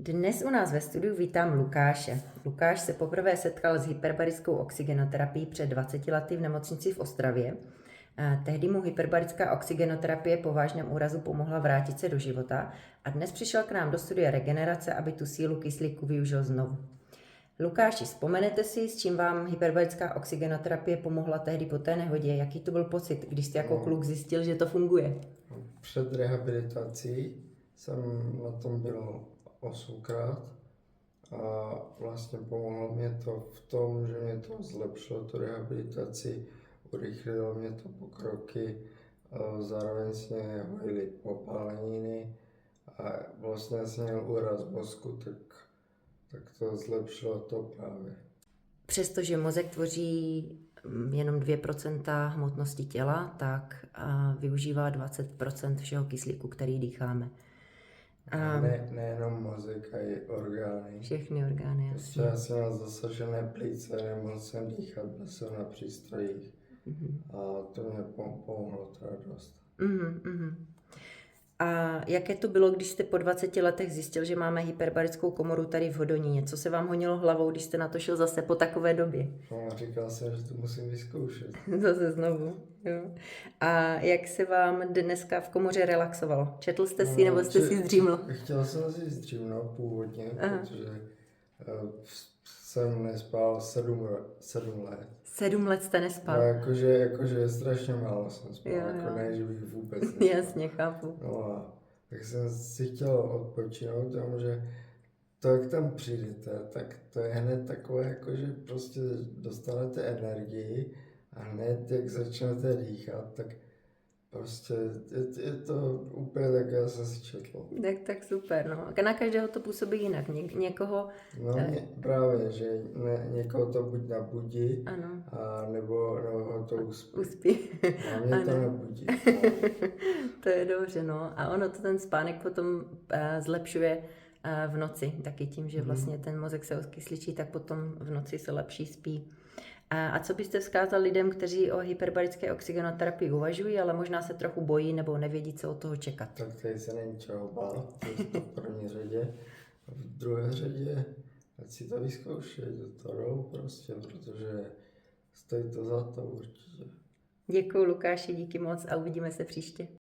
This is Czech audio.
Dnes u nás ve studiu vítám Lukáše. Lukáš se poprvé setkal s hyperbarickou oxygenoterapií před 20 lety v nemocnici v Ostravě. Tehdy mu hyperbarická oxygenoterapie po vážném úrazu pomohla vrátit se do života a dnes přišel k nám do studia Regenerace, aby tu sílu kyslíku využil znovu. Lukáši, vzpomenete si, s čím vám hyperbarická oxygenoterapie pomohla tehdy po té nehodě? Jaký to byl pocit, když jste jako kluk zjistil, že to funguje? Před rehabilitací jsem na tom byl 8krát a vlastně pomohlo mě to v tom, že mě to zlepšilo tu rehabilitaci, urychlilo mě to pokroky, a zároveň se mě hojily popáleniny a vlastně jsem měl úraz mozku, tak to zlepšilo to právě. Přestože mozek tvoří jenom 2% hmotnosti těla, tak využívá 20% všeho kyslíku, který dýcháme. Nejenom mozek, ale i orgány. Všechny orgány, Prostě jasně. já jsem měl zasažené plíce, nemohl jsem dýchat, byl jsem na přístrojích. A to mě pomohlo teda dost. A jaké to bylo, když jste po 20 letech zjistil, že máme hyperbarickou komoru tady v Hodoníně? Co se vám honilo hlavou, když jste na to šel zase po takové době? No a říkal jsem, že to musím vyzkoušet. Zase znovu, jo. A jak se vám dneska v komoře relaxovalo? Četl jste si, nebo jste si zdříml? Chtěl jsem si zdřímnout původně, protože jsem nespal 7 let. 7 let jste nespal? No, jakože strašně málo jsem spal, jako ne, že bych vůbec nespal. Jasně, chápu. No a tak jsem si chtěl odpočinout, protože to, jak tam přijdete, tak to je hned takové, jakože prostě dostanete energii a hned, jak začnete dýchat, tak prostě je to úplně tak, já jsem si četl. Tak super, no. Na každého to působí jinak. Někoho... No právě, že někoho to buď nabudí, Ano. nebo ho to uspí. Uspí. A mě to nabudí. To je dobře, no. A ono to ten spánek potom zlepšuje v noci, taky tím, že vlastně ten mozek se okysličí, tak potom v noci se lepší spí. A co byste vzkázal lidem, kteří o hyperbarické oxygenoterapii uvažují, ale možná se trochu bojí nebo nevědí, co od toho čekat? Tak tady se není čeho bát, to je to v první řadě. V druhé řadě, ať si to vyzkoušet, to jdou prostě, protože stojí to za to určitě. Děkuju, Lukáši, díky moc a uvidíme se příště.